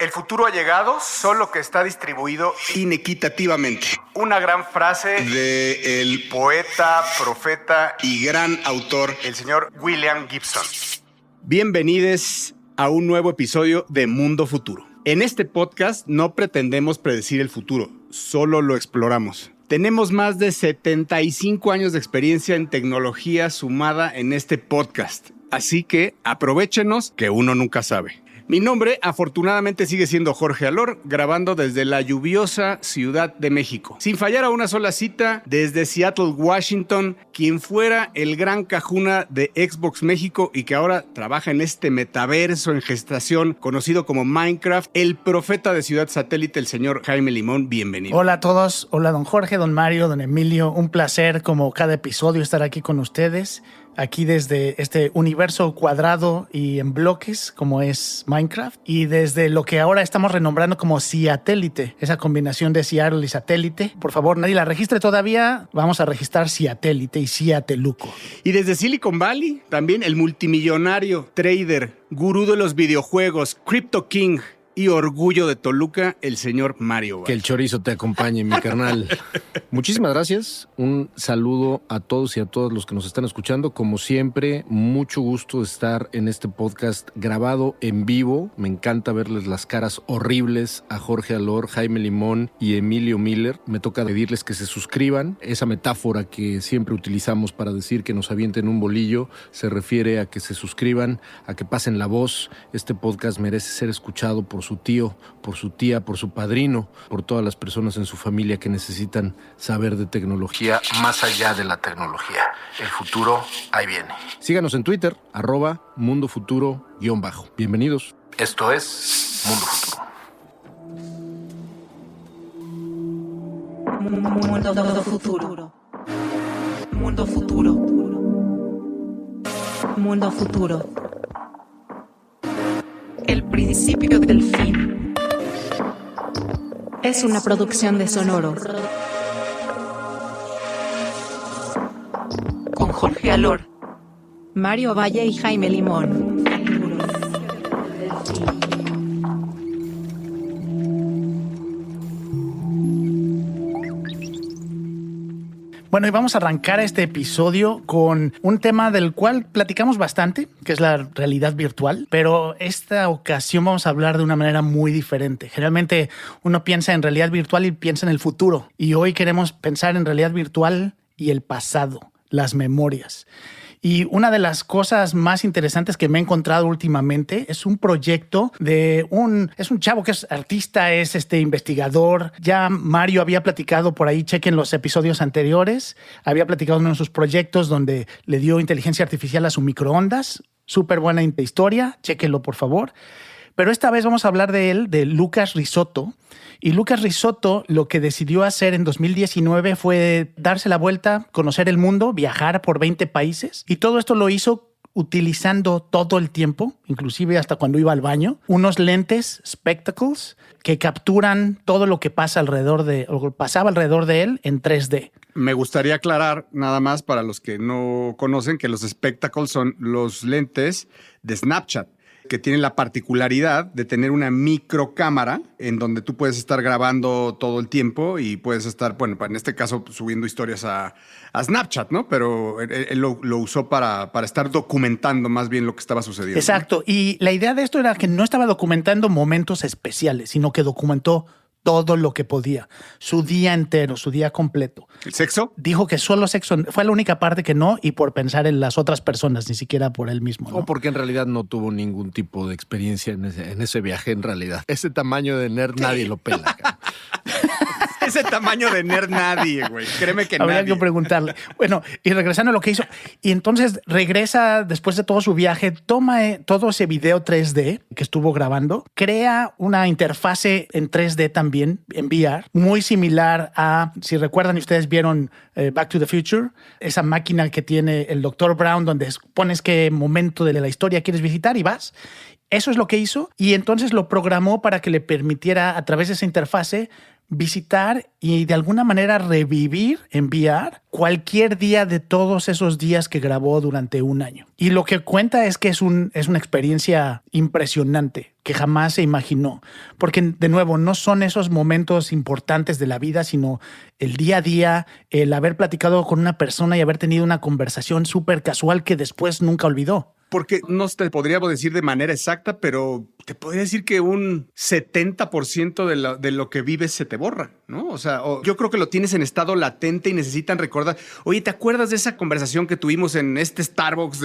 El futuro ha llegado, solo que está distribuido inequitativamente. Una gran frase De el poeta, profeta y gran autor, el señor William Gibson. Bienvenidos a un nuevo episodio de Mundo Futuro. En este podcast no pretendemos predecir el futuro, solo lo exploramos. Tenemos más de 75 años de experiencia en tecnología sumada en este podcast, así que aprovéchenos que uno nunca sabe. Mi nombre, afortunadamente, sigue siendo Jorge Alor, grabando desde la lluviosa Ciudad de México. Sin fallar a una sola cita, desde Seattle, Washington, quien fuera el gran cajuna de Xbox México y que ahora trabaja en este metaverso en gestación conocido como Minecraft, el profeta de Ciudad Satélite, el señor Jaime Limón. Bienvenido. Hola a todos, hola don Jorge, don Mario, don Emilio. Un placer, como cada episodio, estar aquí con ustedes. Aquí desde este universo cuadrado y en bloques como es Minecraft y desde lo que ahora estamos renombrando como Ciatélite, esa combinación de Seattle y satélite. Por favor, nadie la registre todavía, vamos a registrar Ciatélite y Ciateluco. Y desde Silicon Valley, también el multimillonario, trader, gurú de los videojuegos, Crypto King y orgullo de Toluca, el señor Mario. Que el chorizo te acompañe, mi carnal. Muchísimas gracias. Un saludo a todos y a todas los que nos están escuchando. Como siempre, mucho gusto de estar en este podcast grabado en vivo. Me encanta verles las caras horribles a Jorge Alor, Jaime Limón y Emilio Miller. Me toca pedirles que se suscriban. Esa metáfora que siempre utilizamos para decir que nos avienten un bolillo se refiere a que se suscriban, a que pasen la voz. Este podcast merece ser escuchado por su tío, por su tía, por su padrino, por todas las personas en su familia que necesitan saber de tecnología más allá de la tecnología. El futuro ahí viene. Síganos en Twitter, @mundofuturo_. Bienvenidos. Esto es Mundo Futuro. Mundo Futuro. Mundo Futuro. Mundo Futuro. El principio del fin. Es una producción de Sonoro. Con Jorge Alor, Mario Valle y Jaime Limón. Bueno, y vamos a arrancar este episodio con un tema del cual platicamos bastante, que es la realidad virtual, pero esta ocasión vamos a hablar de una manera muy diferente. Generalmente uno piensa en realidad virtual y piensa en el futuro, y hoy queremos pensar en realidad virtual y el pasado, las memorias. Y una de las cosas más interesantes que me he encontrado últimamente es un proyecto de un chavo que es artista, es investigador. Ya Mario había platicado por ahí, chequen los episodios anteriores, había platicado uno de sus proyectos donde le dio inteligencia artificial a su microondas. Súper buena historia, chéquenlo por favor. Pero esta vez vamos a hablar de él, de Lucas Risotto. Y Lucas Risotto lo que decidió hacer en 2019 fue darse la vuelta, conocer el mundo, viajar por 20 países. Y todo esto lo hizo utilizando todo el tiempo, inclusive hasta cuando iba al baño, unos lentes, spectacles, que capturan todo lo que pasa pasaba alrededor de él en 3D. Me gustaría aclarar nada más para los que no conocen que los spectacles son los lentes de Snapchat, que tienen la particularidad de tener una microcámara en donde tú puedes estar grabando todo el tiempo y puedes estar, bueno, en este caso subiendo historias a Snapchat, ¿no? Pero él lo usó para estar documentando más bien lo que estaba sucediendo. Exacto. ¿No? Y la idea de esto era que no estaba documentando momentos especiales, sino que documentó todo lo que podía, su día entero, su día completo. ¿El sexo? Dijo que solo sexo fue la única parte que no, y por pensar en las otras personas, ni siquiera por él mismo, ¿no? O porque en realidad no tuvo ningún tipo de experiencia en ese viaje en realidad. Ese tamaño de nerd nadie lo pela. Ese tamaño de nerd nadie, güey. Créeme que Habría nadie. que preguntarle. Bueno, y regresando a lo que hizo, y entonces regresa después de todo su viaje, toma todo ese video 3D que estuvo grabando, crea una interfase en 3D también, en VR, muy similar a, si recuerdan y ustedes vieron Back to the Future, esa máquina que tiene el Dr. Brown, donde pones qué momento de la historia quieres visitar y vas. Eso es lo que hizo, y entonces lo programó para que le permitiera, a través de esa interfase, visitar y de alguna manera revivir, enviar cualquier día de todos esos días que grabó durante un año. Y lo que cuenta es que es una experiencia impresionante que jamás se imaginó. Porque, de nuevo, no son esos momentos importantes de la vida, sino el día a día, el haber platicado con una persona y haber tenido una conversación súper casual que después nunca olvidó. Porque no te podríamos decir de manera exacta, pero te podría decir que un 70% de lo que vives se te borra, ¿no? O sea, yo creo que lo tienes en estado latente y necesitan recordar. Oye, ¿te acuerdas de esa conversación que tuvimos en este Starbucks?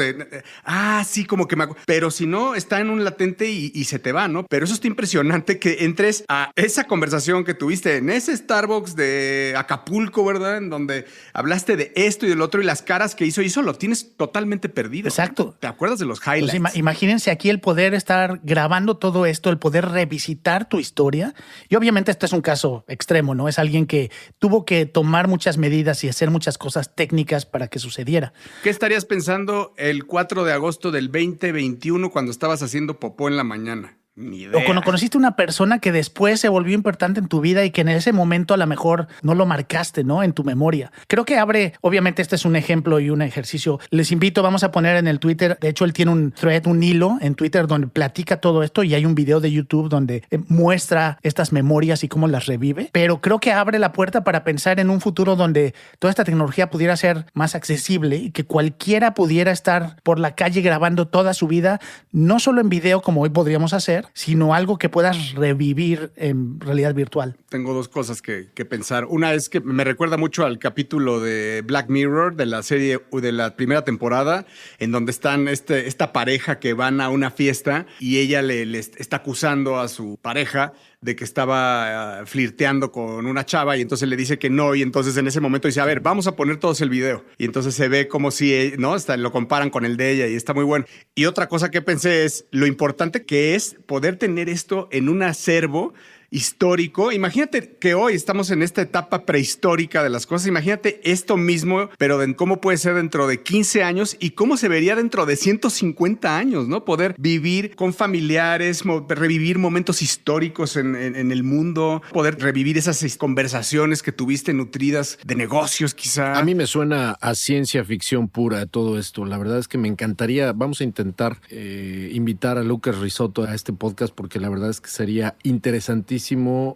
Sí, como que me acuerdo. Pero si no, está en un latente y se te va, ¿no? Pero eso está impresionante que entres a esa conversación que tuviste en ese Starbucks de Acapulco, ¿verdad? En donde hablaste de esto y del otro y las caras que hizo lo tienes totalmente perdido. Exacto. ¿Te acuerdas de los highlights? Pues imagínense aquí el poder estar grabando todo esto, el poder revisitar tu historia. Y obviamente esto es un caso extremo, ¿no? Es alguien que tuvo que tomar muchas medidas y hacer muchas cosas técnicas para que sucediera. ¿Qué estarías pensando el 4 de agosto del 2021 cuando estabas haciendo popó en la mañana? Ni idea. O cuando conociste una persona que después se volvió importante en tu vida y que en ese momento a lo mejor no lo marcaste, ¿no? En tu memoria. Creo que obviamente este es un ejemplo y un ejercicio. Les invito, vamos a poner en el Twitter, de hecho él tiene un thread, un hilo en Twitter donde platica todo esto y hay un video de YouTube donde muestra estas memorias y cómo las revive. Pero creo que abre la puerta para pensar en un futuro donde toda esta tecnología pudiera ser más accesible y que cualquiera pudiera estar por la calle grabando toda su vida, no solo en video como hoy podríamos hacer, sino algo que puedas revivir en realidad virtual. Tengo dos cosas que pensar. Una es que me recuerda mucho al capítulo de Black Mirror de la serie de la primera temporada, en donde están esta pareja que van a una fiesta y ella le está acusando a su pareja de que estaba flirteando con una chava y entonces le dice que no y entonces en ese momento dice, a ver, vamos a poner todos el video. Y entonces se ve como si, ¿no? Lo comparan con el de ella y está muy bueno. Y otra cosa que pensé es lo importante que es poder tener esto en un acervo histórico. Imagínate que hoy estamos en esta etapa prehistórica de las cosas. Imagínate esto mismo, pero de cómo puede ser dentro de 15 años y cómo se vería dentro de 150 años, ¿no? Poder vivir con familiares, revivir momentos históricos en el mundo, poder revivir esas conversaciones que tuviste nutridas de negocios, quizá. A mí me suena a ciencia ficción pura todo esto. La verdad es que me encantaría, vamos a intentar invitar a Lucas Risotto a este podcast porque la verdad es que sería interesantísimo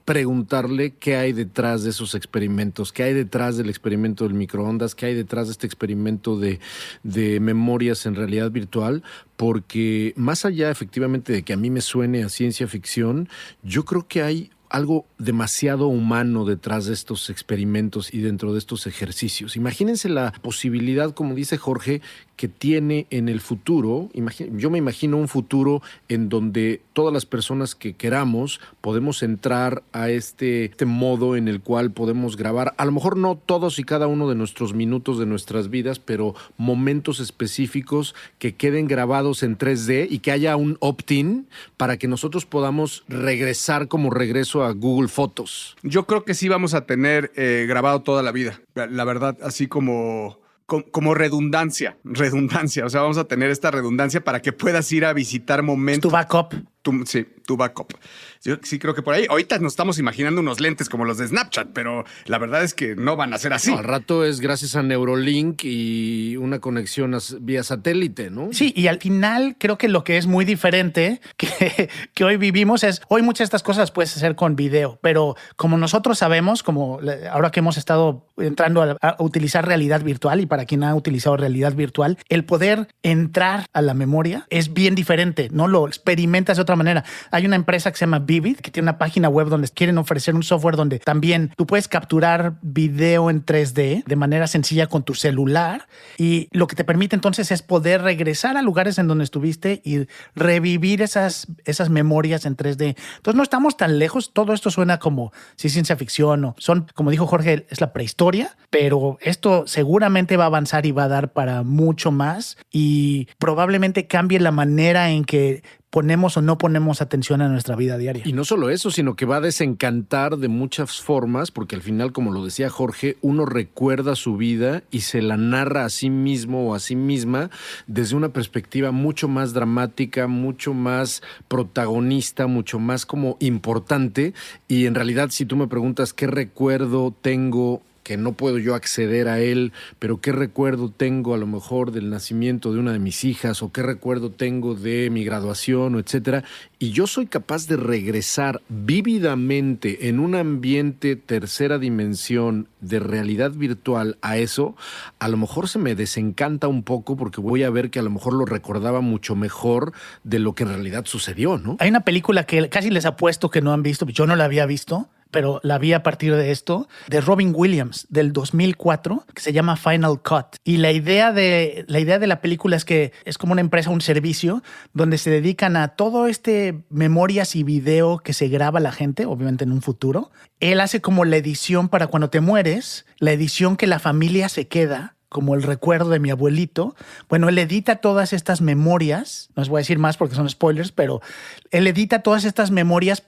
preguntarle qué hay detrás de esos experimentos, qué hay detrás del experimento del microondas, qué hay detrás de este experimento de memorias en realidad virtual, porque más allá efectivamente de que a mí me suene a ciencia ficción, yo creo que hay algo demasiado humano detrás de estos experimentos y dentro de estos ejercicios. Imagínense la posibilidad, como dice Jorge, que tiene en el futuro. Yo me imagino un futuro en donde todas las personas que queramos podemos entrar a este modo en el cual podemos grabar, a lo mejor no todos y cada uno de nuestros minutos de nuestras vidas, pero momentos específicos que queden grabados en 3D y que haya un opt-in para que nosotros podamos regresar como regreso a Google Fotos. Yo creo que sí vamos a tener grabado toda la vida. La verdad, así como redundancia. O sea, vamos a tener esta redundancia para que puedas ir a visitar momentos. Tu backup. Tu backup. Yo sí creo que por ahí. Ahorita nos estamos imaginando unos lentes como los de Snapchat, pero la verdad es que no van a ser así. No, al rato es gracias a Neurolink y una conexión vía satélite, ¿no? Sí, y al final creo que lo que es muy diferente que hoy vivimos es, hoy muchas de estas cosas puedes hacer con video, pero como nosotros sabemos, como ahora que hemos estado entrando a utilizar realidad virtual y para quien ha utilizado realidad virtual, el poder entrar a la memoria es bien diferente, ¿no? Lo experimentas de otra manera. Hay una empresa que se llama Vivid, que tiene una página web donde quieren ofrecer un software donde también tú puedes capturar video en 3D de manera sencilla con tu celular y lo que te permite entonces es poder regresar a lugares en donde estuviste y revivir esas memorias en 3D. Entonces no estamos tan lejos. Todo esto suena como si ciencia ficción o son, como dijo Jorge, es la prehistoria, pero esto seguramente va a avanzar y va a dar para mucho más y probablemente cambie la manera en que ponemos o no ponemos atención a nuestra vida diaria. Y no solo eso, sino que va a desencantar de muchas formas, porque al final, como lo decía Jorge, uno recuerda su vida y se la narra a sí mismo o a sí misma desde una perspectiva mucho más dramática, mucho más protagonista, mucho más como importante. Y en realidad, si tú me preguntas qué recuerdo tengo que no puedo yo acceder a él, pero qué recuerdo tengo a lo mejor del nacimiento de una de mis hijas, o qué recuerdo tengo de mi graduación, o etcétera, y yo soy capaz de regresar vívidamente en un ambiente tercera dimensión de realidad virtual a eso, a lo mejor se me desencanta un poco porque voy a ver que a lo mejor lo recordaba mucho mejor de lo que en realidad sucedió, ¿no? Hay una película que casi les apuesto que no han visto, yo no la había visto, pero la vi a partir de esto, de Robin Williams, del 2004, que se llama Final Cut. Y la idea de la película es que es como una empresa, un servicio, donde se dedican a todo memorias y video que se graba la gente, obviamente en un futuro. Él hace como la edición para cuando te mueres, la edición que la familia se queda, como el recuerdo de mi abuelito. Bueno, él edita todas estas memorias, no les voy a decir más porque son spoilers, pero él edita todas estas memorias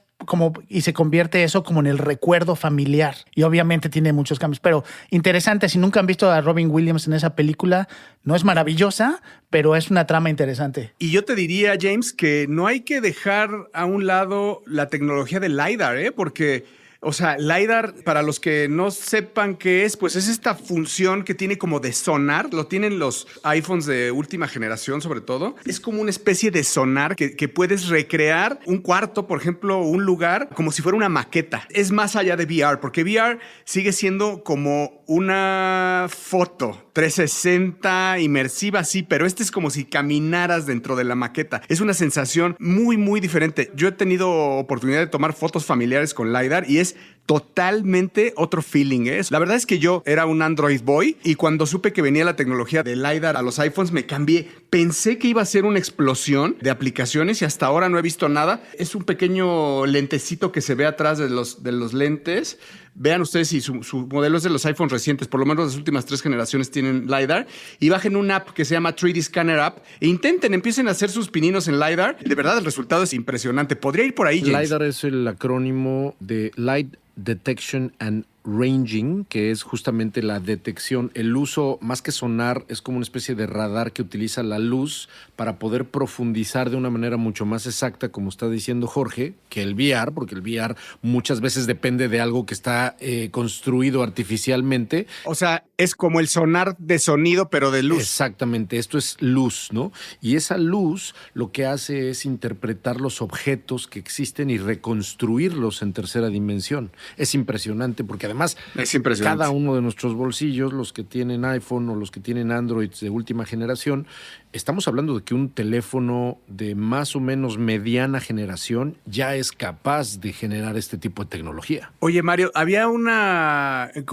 y se convierte eso como en el recuerdo familiar. Y obviamente tiene muchos cambios, pero interesante. Si nunca han visto a Robin Williams en esa película, no es maravillosa, pero es una trama interesante. Y yo te diría, James, que no hay que dejar a un lado la tecnología del LiDAR, porque... O sea, LiDAR, para los que no sepan qué es, pues es esta función que tiene como de sonar. Lo tienen los iPhones de última generación, sobre todo. Es como una especie de sonar que puedes recrear un cuarto, por ejemplo, un lugar, como si fuera una maqueta. Es más allá de VR, porque VR sigue siendo como una foto 360 inmersiva, sí, pero este es como si caminaras dentro de la maqueta. Es una sensación muy, muy diferente. Yo he tenido oportunidad de tomar fotos familiares con LiDAR y es totalmente otro feeling. La verdad es que yo era un Android boy y cuando supe que venía la tecnología de LiDAR a los iPhones me cambié. Pensé que iba a ser una explosión de aplicaciones y hasta ahora no he visto nada. Es un pequeño lentecito que se ve atrás de los lentes. Vean ustedes si su modelo es de los iPhones recientes, por lo menos las últimas 3 generaciones tienen LiDAR, y bajen una app que se llama 3D Scanner App e empiecen a hacer sus pininos en LiDAR. De verdad, el resultado es impresionante. Podría ir por ahí, James. LiDAR es el acrónimo de Light Detection and Ranging, que es justamente la detección, el uso, más que sonar, es como una especie de radar que utiliza la luz para poder profundizar de una manera mucho más exacta, como está diciendo Jorge, que el VR, porque el VR muchas veces depende de algo que está construido artificialmente. O sea, es como el sonar de sonido, pero de luz. Exactamente, esto es luz, ¿no? Y esa luz lo que hace es interpretar los objetos que existen y reconstruirlos en tercera dimensión. Es impresionante porque además es impresionante. Cada uno de nuestros bolsillos, los que tienen iPhone o los que tienen Android de última generación, estamos hablando de que un teléfono de más o menos mediana generación ya es capaz de generar este tipo de tecnología. Oye, Mario,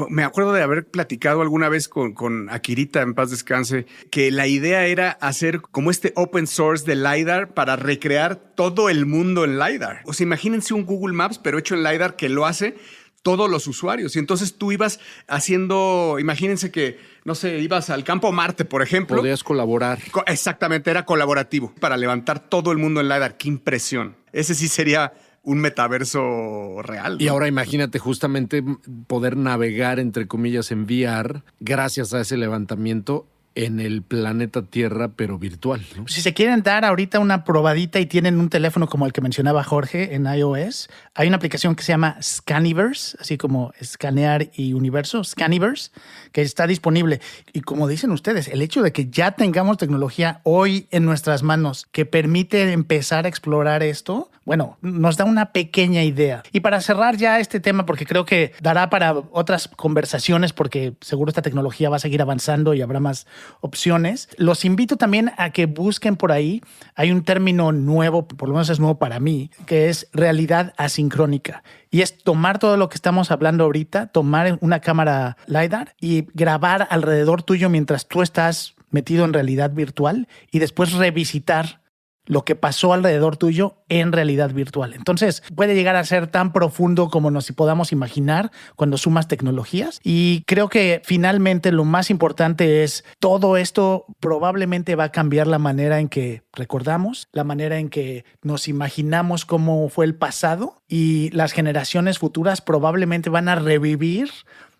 me acuerdo de haber platicado alguna vez con Akirita, en paz descanse, que la idea era hacer como este open source de LiDAR para recrear todo el mundo en LiDAR. O sea, imagínense un Google Maps, pero hecho en LiDAR, que lo hace todos los usuarios. Y entonces tú ibas haciendo, imagínense que, no sé, ibas al campo Marte, por ejemplo. Podías colaborar. Exactamente, era colaborativo para levantar todo el mundo en LiDAR. ¡Qué impresión! Ese sí sería un metaverso real, ¿no? Y ahora imagínate justamente poder navegar, entre comillas, en VR gracias a ese levantamiento en el planeta Tierra, pero virtual, ¿no? Si se quieren dar ahorita una probadita y tienen un teléfono como el que mencionaba Jorge en iOS, hay una aplicación que se llama Scaniverse, así como escanear y universo, Scaniverse, que está disponible. Y como dicen ustedes, el hecho de que ya tengamos tecnología hoy en nuestras manos que permite empezar a explorar esto, bueno, nos da una pequeña idea. Y para cerrar ya este tema, porque creo que dará para otras conversaciones, porque seguro esta tecnología va a seguir avanzando y habrá más opciones. Los invito también a que busquen por ahí. Hay un término nuevo, por lo menos es nuevo para mí, que es realidad asincrónica. Y es tomar todo lo que estamos hablando ahorita, tomar una cámara LiDAR y grabar alrededor tuyo mientras tú estás metido en realidad virtual y después revisitar lo que pasó alrededor tuyo en realidad virtual. Entonces, puede llegar a ser tan profundo como nos podamos imaginar cuando sumas tecnologías. Y creo que finalmente lo más importante es todo esto probablemente va a cambiar la manera en que recordamos, la manera en que nos imaginamos cómo fue el pasado, y las generaciones futuras probablemente van a revivir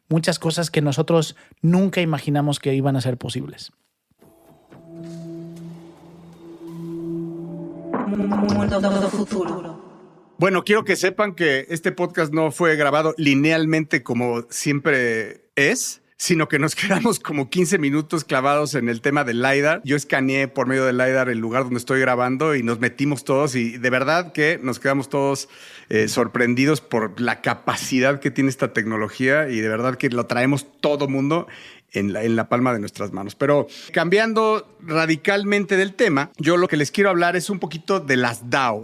muchas cosas que nosotros nunca imaginamos que iban a ser posibles. Mundo futuro. Bueno, quiero que sepan que este podcast no fue grabado linealmente como siempre es, sino que nos quedamos como 15 minutos clavados en el tema del LiDAR. Yo escaneé por medio del LiDAR el lugar donde estoy grabando y nos metimos todos, y de verdad que nos quedamos todos sorprendidos por la capacidad que tiene esta tecnología, y de verdad que lo traemos todo mundo en la palma de nuestras manos. Pero cambiando radicalmente del tema, yo lo que les quiero hablar es un poquito de las DAO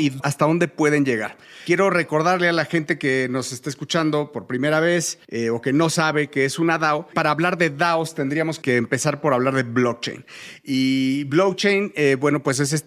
y hasta dónde pueden llegar. Quiero recordarle a la gente que nos está escuchando por primera vez o que no sabe qué es una DAO. Para hablar de DAOs tendríamos que empezar por hablar de blockchain. Y blockchain, bueno, pues es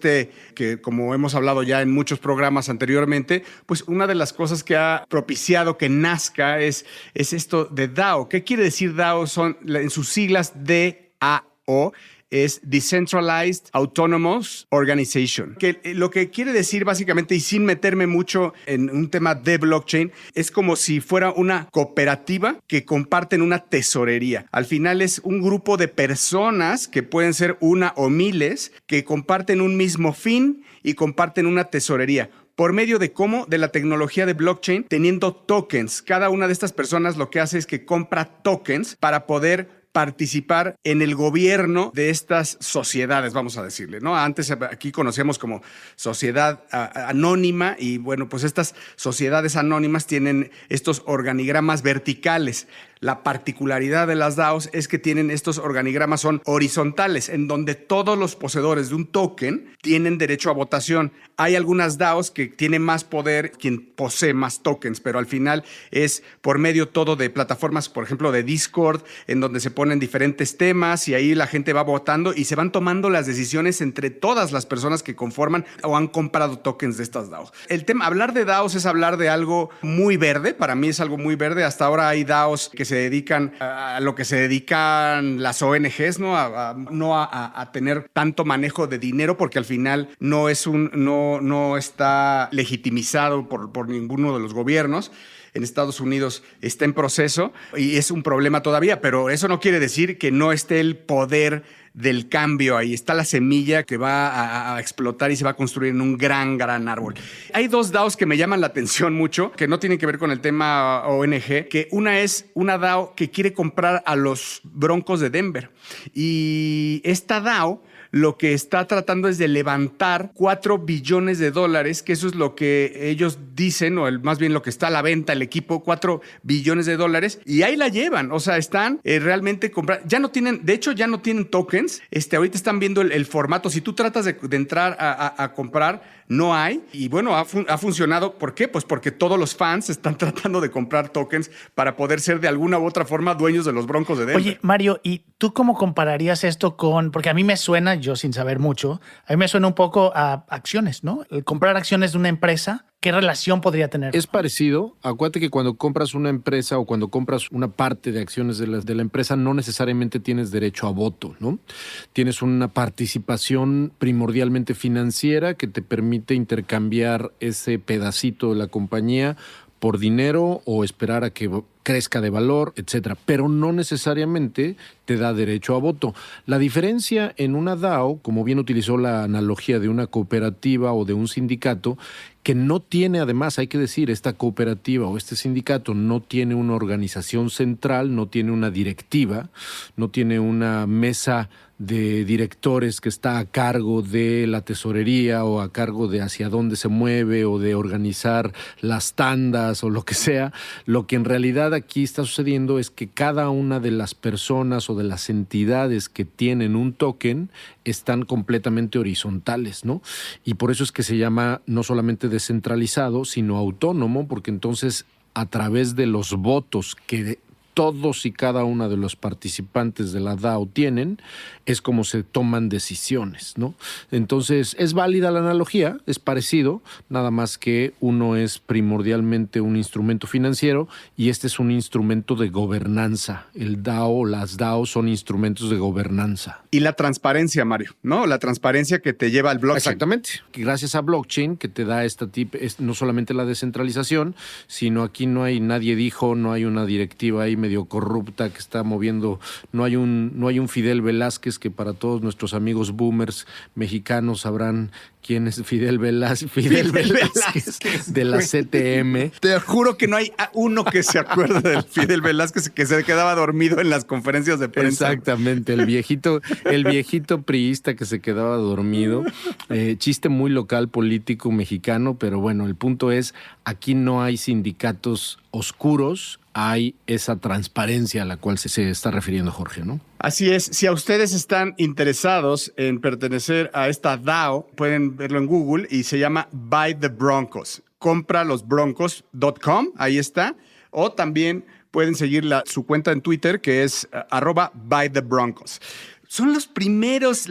que, como hemos hablado ya en muchos programas anteriormente, pues una de las cosas que ha propiciado que nazca es esto de DAO. ¿Qué quiere decir DAO? Son en sus siglas DAO. Es Decentralized Autonomous Organization, que lo que quiere decir básicamente, y sin meterme mucho en un tema de blockchain, es como si fuera una cooperativa que comparten una tesorería. Al final es un grupo de personas, que pueden ser una o miles, que comparten un mismo fin y comparten una tesorería. ¿Por medio de cómo? De la tecnología de blockchain, teniendo tokens. Cada una de estas personas lo que hace es que compra tokens para poder participar en el gobierno de estas sociedades, vamos a decirle, ¿no? Antes aquí conocíamos como sociedad anónima, y bueno, pues estas sociedades anónimas tienen estos organigramas verticales. La particularidad de las DAOs es que tienen estos organigramas, son horizontales, en donde todos los poseedores de un token tienen derecho a votación. Hay algunas DAOs que tienen más poder quien posee más tokens, pero al final es por medio todo de plataformas, por ejemplo, de Discord, en donde se ponen diferentes temas y ahí la gente va votando y se van tomando las decisiones entre todas las personas que conforman o han comprado tokens de estas DAOs. El tema, hablar de DAOs es hablar de algo muy verde. Para mí es algo muy verde. Hasta ahora hay DAOs que se dedican a lo que se dedican las ONGs, ¿no? A tener tanto manejo de dinero, porque al final no está legitimizado por ninguno de los gobiernos. En Estados Unidos está en proceso y es un problema todavía, pero eso no quiere decir que no esté el poder del cambio ahí. Está la semilla que va a explotar y se va a construir en un gran árbol. Hay dos DAOs que me llaman la atención mucho, que no tienen que ver con el tema ONG, que una es una DAO que quiere comprar a los Broncos de Denver. Y esta DAO lo que está tratando es de levantar $4 billones, que eso es lo que ellos dicen, o más bien lo que está a la venta, el equipo, $4 billones, y ahí la llevan. O sea, están realmente comprando. Ya no tienen tokens. Ahorita están viendo el formato. Si tú tratas de entrar a comprar, no hay. Y bueno, ha funcionado. ¿Por qué? Pues porque todos los fans están tratando de comprar tokens para poder ser de alguna u otra forma dueños de los Broncos de Denver. Oye, Mario, ¿y tú cómo compararías esto con...? Porque a mí me suena, yo sin saber mucho, a mí me suena un poco a acciones, ¿no? El comprar acciones de una empresa, ¿qué relación podría tener? Es parecido. Acuérdate que cuando compras una empresa o cuando compras una parte de acciones de la empresa, no necesariamente tienes derecho a voto, ¿no? Tienes una participación primordialmente financiera que te permite intercambiar ese pedacito de la compañía por dinero o esperar a que crezca de valor, etcétera, pero no necesariamente te da derecho a voto. La diferencia en una DAO, como bien utilizó la analogía de una cooperativa o de un sindicato, que no tiene, además, hay que decir, esta cooperativa o este sindicato no tiene una organización central, no tiene una directiva, no tiene una mesa de directores que está a cargo de la tesorería o a cargo de hacia dónde se mueve o de organizar las tandas o lo que sea. Lo que en realidad aquí está sucediendo es que cada una de las personas o de las entidades que tienen un token están completamente horizontales, ¿no? Y por eso es que se llama no solamente descentralizado, sino autónomo, porque entonces a través de los votos que todos y cada uno de los participantes de la DAO tienen, es como se toman decisiones, ¿no? Entonces, es válida la analogía, es parecido, nada más que uno es primordialmente un instrumento financiero y este es un instrumento de gobernanza. El DAO, las DAO son instrumentos de gobernanza. Y la transparencia, Mario, ¿no? La transparencia que te lleva al blockchain. Exactamente. Gracias a blockchain que te da no solamente la descentralización, sino aquí no hay nadie dijo, no hay una directiva ahí medio corrupta que está moviendo, no hay un Fidel Velázquez, que para todos nuestros amigos boomers mexicanos sabrán quién es Fidel Velázquez de la CTM. Te juro que no hay uno que se acuerde del Fidel Velázquez que se quedaba dormido en las conferencias de prensa. Exactamente, el viejito priista que se quedaba dormido. Chiste muy local político mexicano, pero bueno, el punto es, aquí no hay sindicatos oscuros, hay esa transparencia a la cual se está refiriendo Jorge, ¿no? Así es. Si a ustedes están interesados en pertenecer a esta DAO, pueden verlo en Google y se llama Buy the Broncos. Compralosbroncos.com, ahí está. O también pueden seguir su cuenta en Twitter, que es @BuyTheBroncos. Son los primeros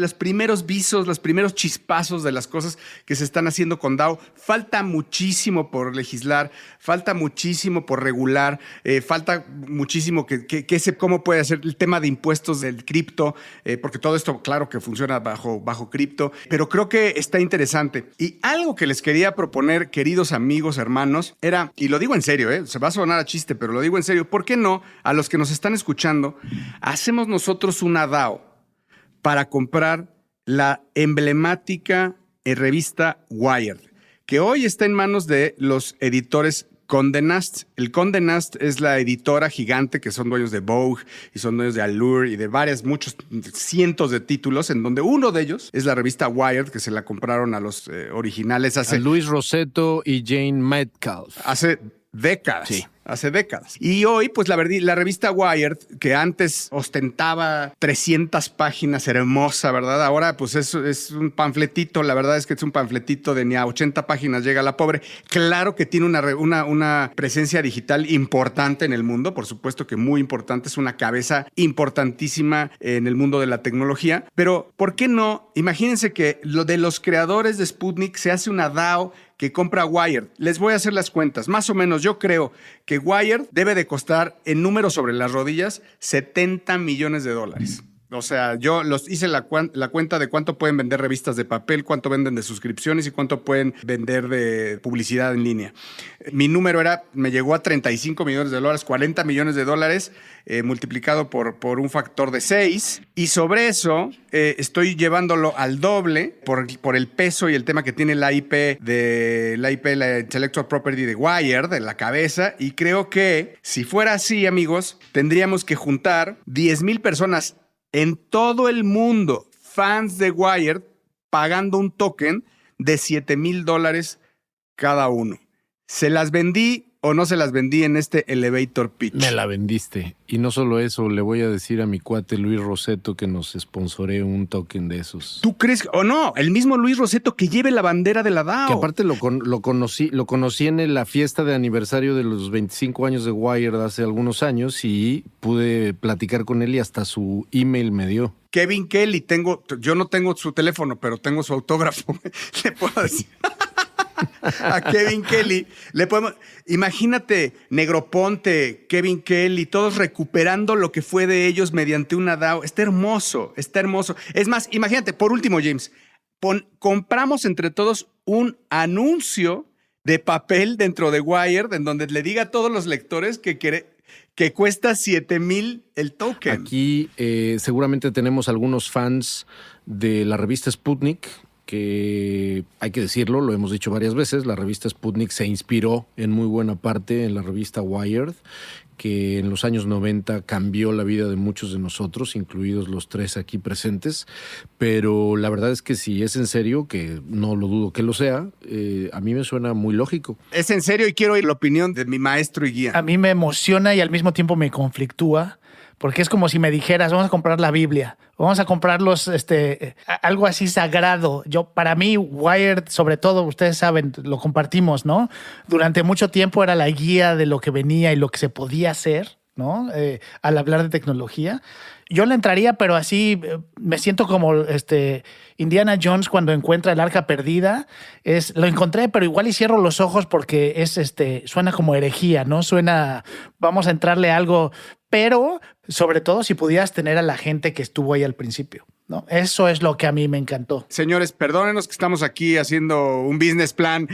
visos, los primeros chispazos de las cosas que se están haciendo con DAO. Falta muchísimo por legislar, falta muchísimo por regular, falta muchísimo cómo puede ser el tema de impuestos del cripto, porque todo esto, claro que funciona bajo cripto, pero creo que está interesante. Y algo que les quería proponer, queridos amigos, hermanos, era, y lo digo en serio, se va a sonar a chiste, pero lo digo en serio, ¿por qué no, a los que nos están escuchando, hacemos nosotros una DAO para comprar la emblemática revista Wired, que hoy está en manos de los editores Condé Nast? El Condé Nast es la editora gigante que son dueños de Vogue y son dueños de Allure y de muchos cientos de títulos, en donde uno de ellos es la revista Wired, que se la compraron a los originales a Luis Rosetto y Jane Metcalf. Hace décadas. Sí. Hace décadas. Y hoy, pues la revista Wired, que antes ostentaba 300 páginas, hermosa, ¿verdad? Ahora, pues es un panfletito. La verdad es que es un panfletito de ni a 80 páginas llega la pobre. Claro que tiene una presencia digital importante en el mundo, por supuesto que muy importante. Es una cabeza importantísima en el mundo de la tecnología. Pero, ¿por qué no? Imagínense que lo de los creadores de Sputnik se hace una DAO que compra Wired. Les voy a hacer las cuentas. Más o menos, yo creo que Wired debe de costar, en números sobre las rodillas, $70 millones. O sea, yo hice la cuenta de cuánto pueden vender revistas de papel, cuánto venden de suscripciones y cuánto pueden vender de publicidad en línea. Mi número me llegó a $35 millones, $40 millones, multiplicado por un factor de 6. Y sobre eso estoy llevándolo al doble por el peso y el tema que tiene la Intellectual Property de Wired, de la cabeza. Y creo que si fuera así, amigos, tendríamos que juntar 10,000 personas en todo el mundo, fans de Wired, pagando un token de $7,000 cada uno. ¿Se las vendí o no se las vendí en este elevator pitch? Me la vendiste. Y no solo eso, le voy a decir a mi cuate Luis Rosetto que nos sponsoree un token de esos. ¿Tú crees? O no, el mismo Luis Rosetto que lleve la bandera de la DAO. Que aparte lo conocí en la fiesta de aniversario de los 25 años de Wired hace algunos años y pude platicar con él y hasta su email me dio. Kevin Kelly, yo no tengo su teléfono, pero tengo su autógrafo. Le puedo decir a Kevin Kelly, imagínate, Negroponte, Kevin Kelly, todos recuperando lo que fue de ellos mediante una DAO. Está hermoso, está hermoso. Es más, imagínate, por último, James, compramos entre todos un anuncio de papel dentro de Wired en donde le diga a todos los lectores que cuesta 7,000 el token. Aquí seguramente tenemos algunos fans de la revista Sputnik, que hay que decirlo, lo hemos dicho varias veces, la revista Sputnik se inspiró en muy buena parte en la revista Wired, que en los años 90 cambió la vida de muchos de nosotros, incluidos los tres aquí presentes, pero la verdad es que si es en serio, que no lo dudo que lo sea, a mí me suena muy lógico. Es en serio y quiero oír la opinión de mi maestro y guía. A mí me emociona y al mismo tiempo me conflictúa, porque es como si me dijeras, vamos a comprar la Biblia, vamos a comprar algo así sagrado. Para mí, Wired, sobre todo, ustedes saben, lo compartimos, ¿no? Durante mucho tiempo era la guía de lo que venía y lo que se podía hacer ¿no? Al hablar de tecnología. Yo le entraría, pero así me siento como Indiana Jones cuando encuentra el arca perdida. Lo encontré, pero igual y cierro los ojos porque suena como herejía, ¿no? Vamos a entrarle a algo, pero sobre todo si pudieras tener a la gente que estuvo ahí al principio, ¿no? Eso es lo que a mí me encantó. Señores, perdónenos que estamos aquí haciendo un business plan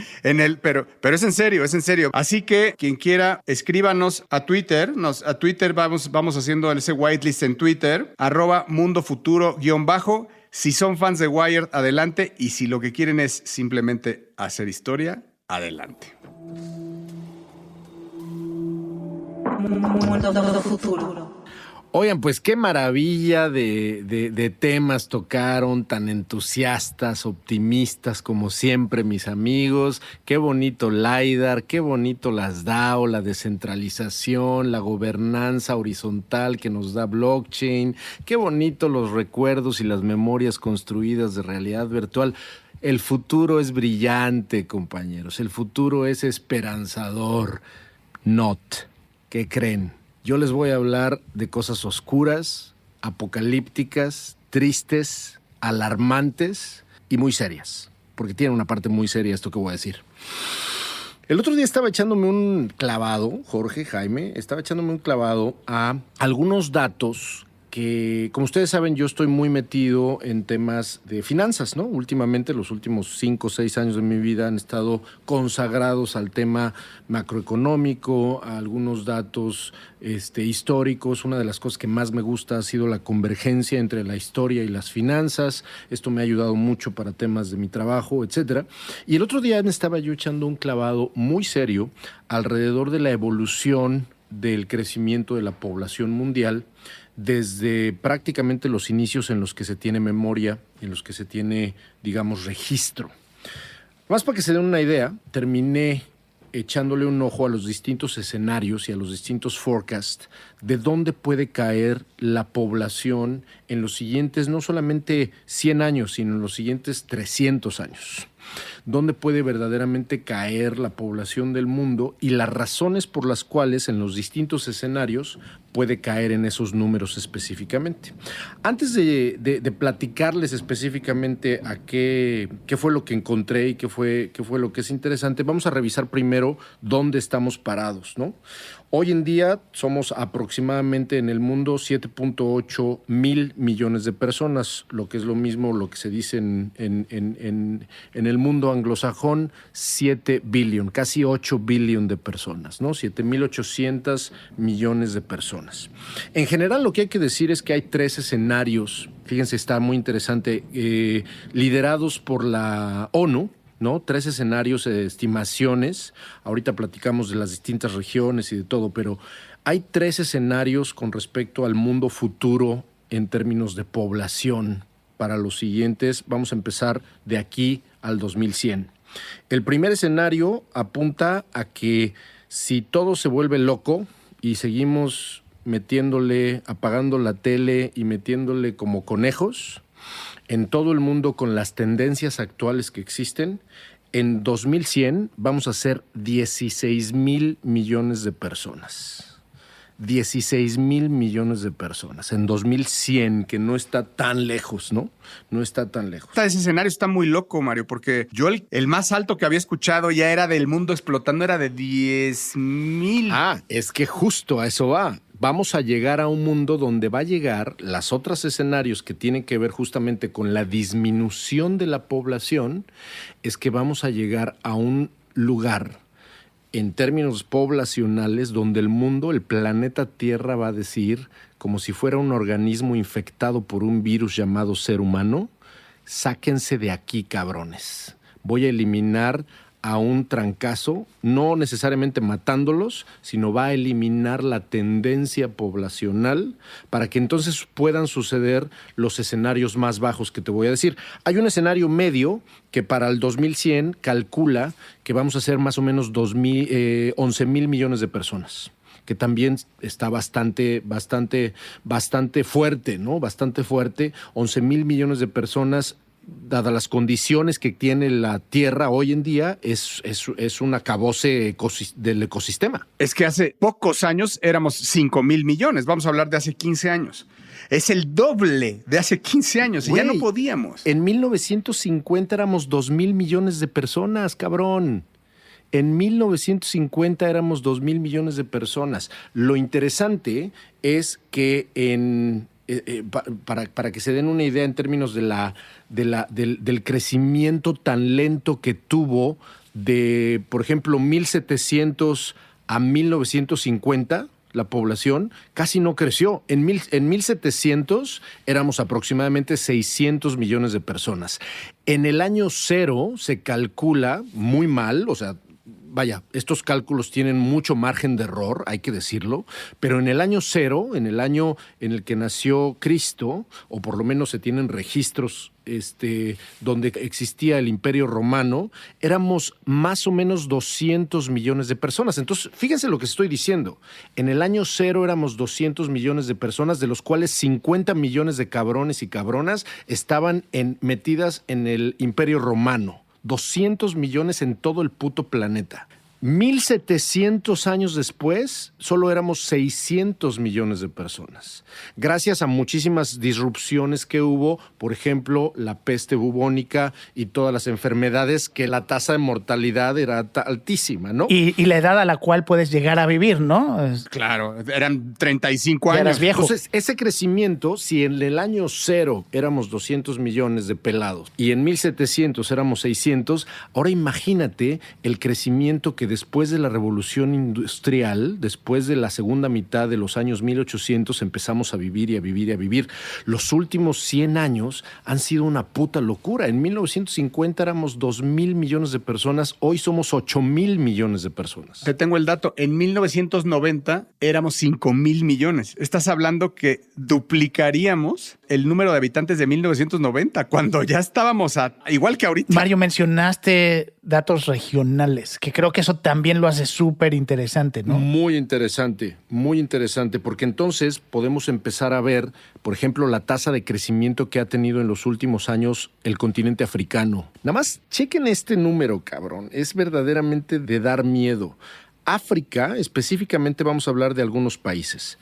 pero es en serio, es en serio. Así que quien quiera, escríbanos a Twitter. A Twitter vamos haciendo ese whitelist en Twitter, @mundofuturo_. Si son fans de Wired, adelante. Y si lo que quieren es simplemente hacer historia, adelante. Mundo futuro. Oigan, pues qué maravilla de temas tocaron, tan entusiastas, optimistas como siempre, mis amigos. Qué bonito LiDAR, qué bonito las DAO, la descentralización, la gobernanza horizontal que nos da blockchain. Qué bonito los recuerdos y las memorias construidas de realidad virtual. El futuro es brillante, compañeros. El futuro es esperanzador. ¿Qué creen? Yo les voy a hablar de cosas oscuras, apocalípticas, tristes, alarmantes y muy serias, porque tiene una parte muy seria esto que voy a decir. El otro día estaba echándome un clavado, Jaime, a algunos datos que, como ustedes saben, yo estoy muy metido en temas de finanzas, ¿no? Últimamente, los últimos 5 o 6 años de mi vida han estado consagrados al tema macroeconómico, a algunos datos históricos. Una de las cosas que más me gusta ha sido la convergencia entre la historia y las finanzas. Esto me ha ayudado mucho para temas de mi trabajo, etcétera. Y el otro día me estaba yo echando un clavado muy serio alrededor de la evolución del crecimiento de la población mundial desde prácticamente los inicios en los que se tiene memoria, en los que se tiene, digamos, registro. Más para que se den una idea, terminé echándole un ojo a los distintos escenarios y a los distintos forecasts de dónde puede caer la población en los siguientes, no solamente 100 años, sino en los siguientes 300 años. Dónde puede verdaderamente caer la población del mundo y las razones por las cuales en los distintos escenarios puede caer en esos números específicamente. Antes de platicarles específicamente a qué fue lo que encontré y qué fue lo que es interesante, vamos a revisar primero dónde estamos parados, ¿no? Hoy en día somos aproximadamente en el mundo 7.8 mil millones de personas, lo que es lo mismo lo que se dice en el mundo anglosajón, 7 billion, casi 8 billion de personas, ¿no? 7.800 millones de personas. En general, lo que hay que decir es que hay 3 escenarios, fíjense, está muy interesante, liderados por la ONU, ¿no? 3 escenarios de estimaciones. Ahorita platicamos de las distintas regiones y de todo, pero hay 3 escenarios con respecto al mundo futuro en términos de población para los siguientes. Vamos a empezar de aquí al 2100. El primer escenario apunta a que si todo se vuelve loco y seguimos apagando la tele y metiéndole como conejos en todo el mundo con las tendencias actuales que existen, en 2100 vamos a ser 16 mil millones de personas. 16 mil millones de personas en 2100, que no está tan lejos, ¿no? No está tan lejos. Ese escenario está muy loco, Mario, porque yo el más alto que había escuchado ya era del mundo explotando, era de 10,000. Ah, es que justo a eso va. Vamos a llegar a un mundo donde va a llegar las otros escenarios que tienen que ver justamente con la disminución de la población, es que vamos a llegar a un lugar en términos poblacionales donde el mundo, el planeta Tierra va a decir, como si fuera un organismo infectado por un virus llamado ser humano, sáquense de aquí, cabrones. Voy a eliminar a un trancazo, no necesariamente matándolos, sino va a eliminar la tendencia poblacional para que entonces puedan suceder los escenarios más bajos que te voy a decir. Hay un escenario medio que para el 2100 calcula que vamos a ser más o menos 11 mil millones de personas, que también está bastante fuerte, ¿no? Bastante fuerte. 11 mil millones de personas dadas las condiciones que tiene la Tierra hoy en día, es un acabose del ecosistema. Es que hace pocos años éramos 5,000 millones. Vamos a hablar de hace 15 años. Es el doble de hace 15 años y ya no podíamos. En 1950 éramos 2,000 millones de personas, cabrón. En 1950 éramos 2,000 millones de personas. Lo interesante es que para que se den una idea en términos del crecimiento tan lento que tuvo de, por ejemplo, 1700 a 1950, la población casi no creció. En 1700 éramos aproximadamente 600 millones de personas. En el año cero se calcula muy mal, o sea, vaya, estos cálculos tienen mucho margen de error, hay que decirlo, pero en el año cero, en el año en el que nació Cristo, o por lo menos se tienen registros donde existía el Imperio Romano, éramos más o menos 200 millones de personas. Entonces, fíjense lo que estoy diciendo. En el año cero éramos 200 millones de personas, de los cuales 50 millones de cabrones y cabronas estaban metidas en el Imperio Romano. 200 millones en todo el puto planeta. 1700 años después, solo éramos 600 millones de personas. Gracias a muchísimas disrupciones que hubo, por ejemplo, la peste bubónica y todas las enfermedades, que la tasa de mortalidad era altísima, ¿no? Y la edad a la cual puedes llegar a vivir, ¿no? Claro, eran 35 Ya años. eras viejo. Entonces, ese crecimiento, si en el año cero éramos 200 millones de pelados y en 1700 éramos 600, ahora imagínate el crecimiento que después de la revolución industrial, después de la segunda mitad de los años 1800, empezamos a vivir y a vivir y a vivir. Los últimos 100 años han sido una puta locura. En 1950 éramos 2,000 millones de personas, hoy somos 8,000 millones de personas. Te tengo el dato. En 1990 éramos 5,000 millones. Estás hablando que duplicaríamos el número de habitantes de 1990, cuando ya estábamos igual que ahorita. Mario, mencionaste datos regionales, que creo que eso también lo hace súper interesante, ¿no? Muy interesante, porque entonces podemos empezar a ver, por ejemplo, la tasa de crecimiento que ha tenido en los últimos años el continente africano. Nada más chequen este número, cabrón. Es verdaderamente de dar miedo. África, específicamente vamos a hablar de algunos países.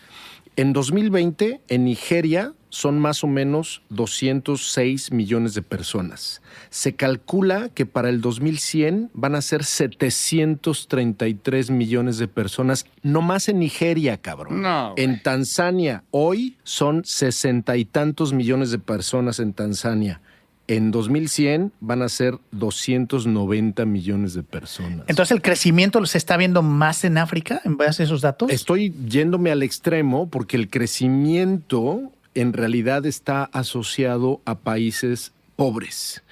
En 2020, en Nigeria, son más o menos 206 millones de personas. Se calcula que para el 2100 van a ser 733 millones de personas, nomás en Nigeria, cabrón. No, güey. En Tanzania, hoy son 60 y tantos millones de personas en Tanzania. En 2100 van a ser 290 millones de personas. Entonces, ¿el crecimiento se está viendo más en África en base a esos datos? Estoy yéndome al extremo porque el crecimiento en realidad está asociado a países pobres.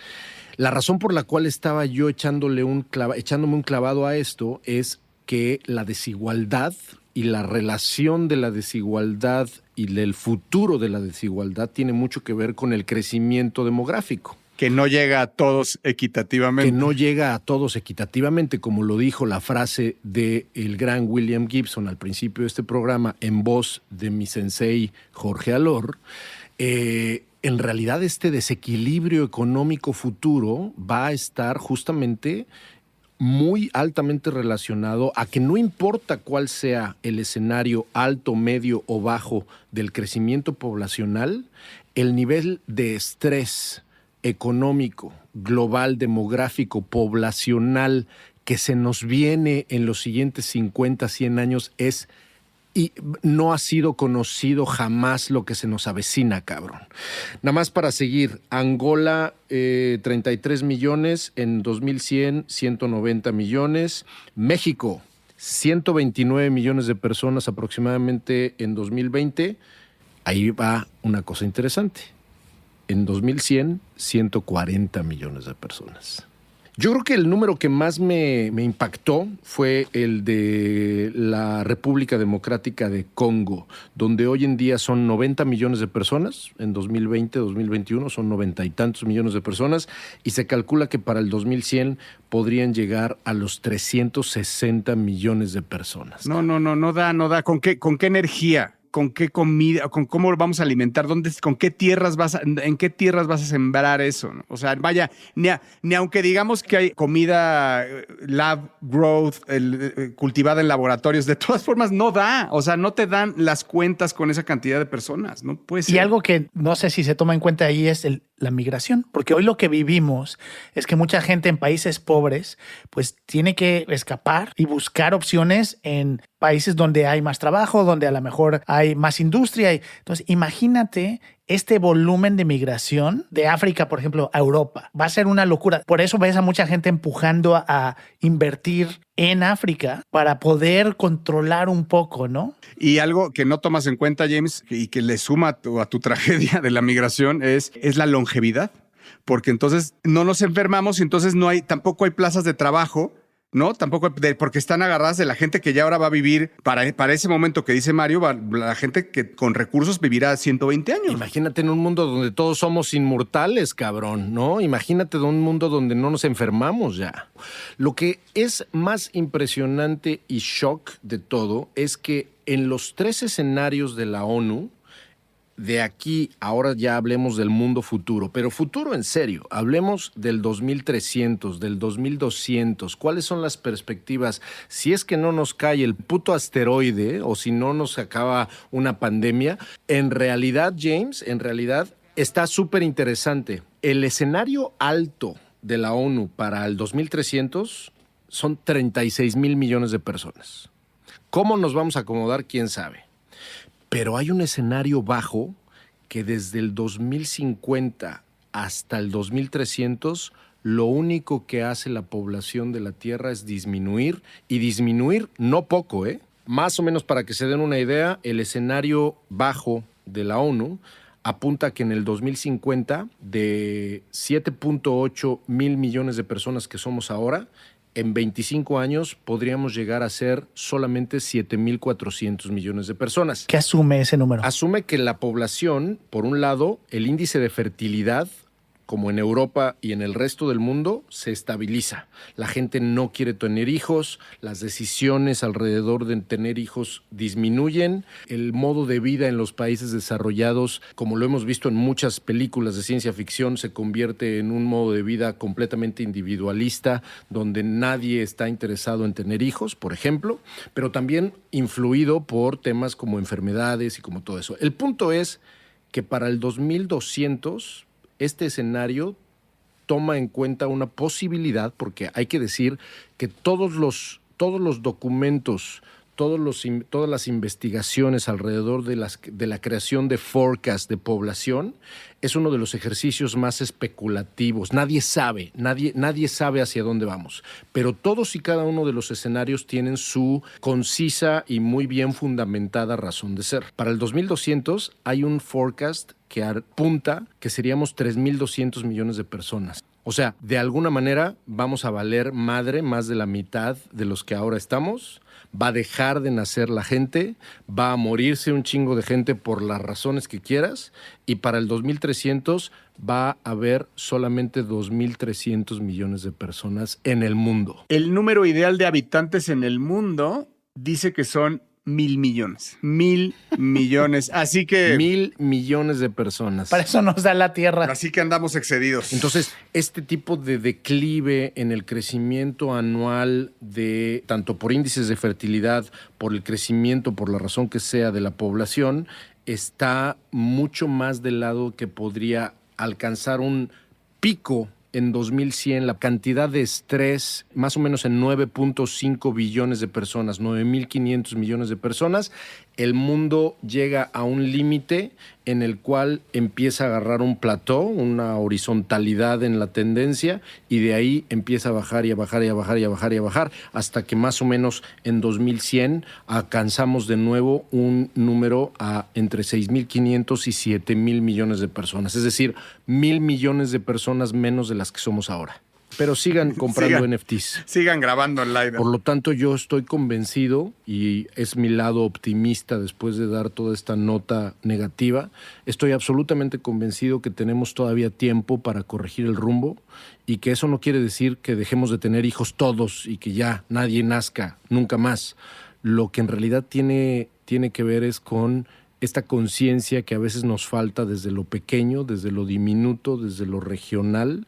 La razón por la cual estaba yo echándome un clavado a esto es que la desigualdad y la relación de la desigualdad y del futuro de la desigualdad tiene mucho que ver con el crecimiento demográfico. Que no llega a todos equitativamente. Que no llega a todos equitativamente, como lo dijo la frase del gran William Gibson al principio de este programa, en voz de mi sensei Jorge Alor. En realidad este desequilibrio económico futuro va a estar justamente muy altamente relacionado a que no importa cuál sea el escenario alto, medio o bajo del crecimiento poblacional, el nivel de estrés económico, global, demográfico, poblacional que se nos viene en los siguientes 50, 100 años y no ha sido conocido jamás lo que se nos avecina, cabrón. Nada más para seguir, Angola, 33 millones, en 2100, 190 millones. México, 129 millones de personas aproximadamente en 2020. Ahí va una cosa interesante. En 2100, 140 millones de personas. Yo creo que el número que más me impactó fue el de la República Democrática de Congo, donde hoy en día son 90 millones de personas, en 2020, 2021 son 90 y tantos millones de personas, y se calcula que para el 2100 podrían llegar a los 360 millones de personas. No da. ¿Con qué energía? con qué comida, con cómo lo vamos a alimentar, en qué tierras vas a sembrar eso, ¿no? O sea, vaya, ni aunque digamos que hay comida lab growth, cultivada en laboratorios, de todas formas no da. O sea, no te dan las cuentas con esa cantidad de personas. No puede ser. Y algo que no sé si se toma en cuenta ahí es la migración, porque hoy lo que vivimos es que mucha gente en países pobres pues tiene que escapar y buscar opciones en países donde hay más trabajo, donde a lo mejor hay más industria. Entonces, imagínate este volumen de migración de África, por ejemplo, a Europa. Va a ser una locura. Por eso ves a mucha gente empujando a invertir en África para poder controlar un poco, ¿no? Y algo que no tomas en cuenta, James, y que le suma a tu tragedia de la migración es la longevidad. Porque entonces no nos enfermamos y entonces tampoco hay plazas de trabajo, ¿no? Tampoco porque están agarradas de la gente que ya ahora va a vivir para ese momento que dice Mario, la gente que con recursos vivirá 120 años. Imagínate en un mundo donde todos somos inmortales, cabrón, ¿no? Imagínate en un mundo donde no nos enfermamos ya. Lo que es más impresionante y shock de todo es que en los 3 escenarios de la ONU, de aquí, ahora ya hablemos del mundo futuro, pero futuro en serio, hablemos del 2300, del 2200, ¿cuáles son las perspectivas? Si es que no nos cae el puto asteroide o si no nos acaba una pandemia, en realidad, James, está súper interesante. El escenario alto de la ONU para el 2300 son 36,000 millones de personas. ¿Cómo nos vamos a acomodar? ¿Quién sabe? Pero hay un escenario bajo que desde el 2050 hasta el 2300 lo único que hace la población de la Tierra es disminuir, y disminuir no poco, ¿eh? Más o menos para que se den una idea, el escenario bajo de la ONU apunta que en el 2050 de 7.8 mil millones de personas que somos ahora, en 25 años podríamos llegar a ser solamente 7,400 millones de personas. ¿Qué asume ese número? Asume que la población, por un lado, el índice de fertilidad, como en Europa y en el resto del mundo, se estabiliza. La gente no quiere tener hijos, las decisiones alrededor de tener hijos disminuyen, el modo de vida en los países desarrollados, como lo hemos visto en muchas películas de ciencia ficción, se convierte en un modo de vida completamente individualista, donde nadie está interesado en tener hijos, por ejemplo, pero también influido por temas como enfermedades y como todo eso. El punto es que para el 2200... este escenario toma en cuenta una posibilidad, porque hay que decir que todos los documentos, todas las investigaciones alrededor de la creación de forecast de población es uno de los ejercicios más especulativos. Nadie sabe hacia dónde vamos, pero todos y cada uno de los escenarios tienen su concisa y muy bien fundamentada razón de ser. Para el 2200 hay un forecast que apunta que seríamos 3,200 millones de personas. O sea, de alguna manera vamos a valer madre más de la mitad de los que ahora estamos. Va a dejar de nacer la gente, va a morirse un chingo de gente por las razones que quieras, y para el 2300 va a haber solamente 2,300 millones de personas en el mundo. El número ideal de habitantes en el mundo dice que son 1,000 millones. 1,000 millones. Así que... 1,000 millones de personas. Para eso nos da la Tierra. Así que andamos excedidos. Entonces, este tipo de declive en el crecimiento anual de, tanto por índices de fertilidad, por el crecimiento, por la razón que sea de la población, está mucho más del lado que podría alcanzar un pico en 2100, la cantidad de estrés, más o menos en 9.5 billones de personas, 9,500 millones de personas, el mundo llega a un límite en el cual empieza a agarrar un plató, una horizontalidad en la tendencia, y de ahí empieza a bajar y a bajar y a bajar y a bajar y a bajar, hasta que más o menos en 2100 alcanzamos de nuevo un número entre 6,500 y 7,000 millones de personas. Es decir, 1,000 millones de personas menos de las que somos ahora. Pero sigan comprando NFTs. Sigan grabando en live. Por lo tanto, yo estoy convencido, y es mi lado optimista después de dar toda esta nota negativa, estoy absolutamente convencido que tenemos todavía tiempo para corregir el rumbo, y que eso no quiere decir que dejemos de tener hijos todos y que ya nadie nazca nunca más. Lo que en realidad tiene que ver es con esta conciencia que a veces nos falta desde lo pequeño, desde lo diminuto, desde lo regional,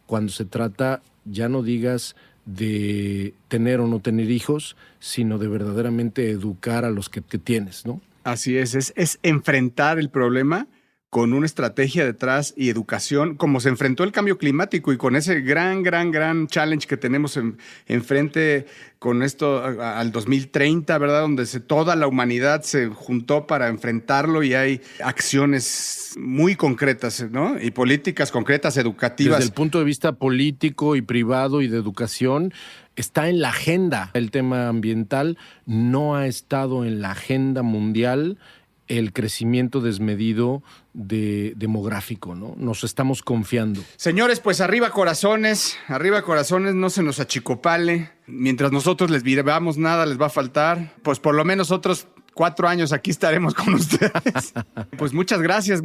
cuando se trata, ya no digas de tener o no tener hijos, sino de verdaderamente educar a los que tienes, ¿no? Así es enfrentar el problema con una estrategia detrás y educación, como se enfrentó el cambio climático y con ese gran challenge que tenemos enfrente con esto al 2030, ¿verdad? Donde toda la humanidad se juntó para enfrentarlo y hay acciones muy concretas, ¿no? Y políticas concretas, educativas. Desde el punto de vista político y privado y de educación, está en la agenda. El tema ambiental no ha estado en la agenda mundial, el crecimiento desmedido demográfico, ¿no? Nos estamos confiando. Señores, pues arriba corazones, no se nos achicopale. Mientras nosotros les vivamos, nada les va a faltar. Pues por lo menos otros 4 años aquí estaremos con ustedes. Pues muchas gracias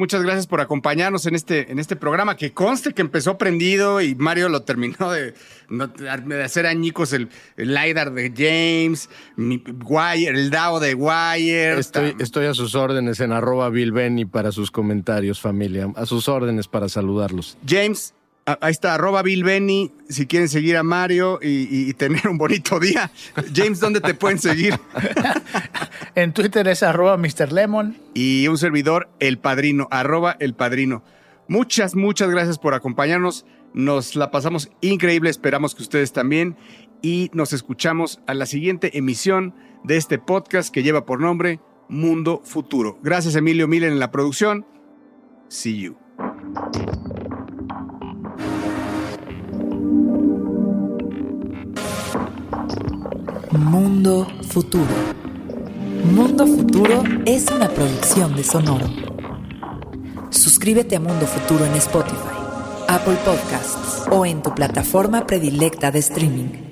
por acompañarnos en este programa, que conste que empezó prendido y Mario lo terminó de hacer añicos el LiDAR de James, el DAO de Wire. Estoy a sus órdenes en @BillBenny para sus comentarios, familia. A sus órdenes para saludarlos. James, ahí está, @BillBenny, si quieren seguir a Mario y tener un bonito día. James, ¿dónde te pueden seguir? En Twitter es @MrLemon. Y un servidor, El Padrino, @ElPadrino. Muchas gracias por acompañarnos. Nos la pasamos increíble, esperamos que ustedes también. Y nos escuchamos a la siguiente emisión de este podcast que lleva por nombre Mundo Futuro. Gracias, Emilio Milen, en la producción. See you. Mundo Futuro. Mundo Futuro es una producción de Sonoro. Suscríbete a Mundo Futuro en Spotify, Apple Podcasts o en tu plataforma predilecta de streaming.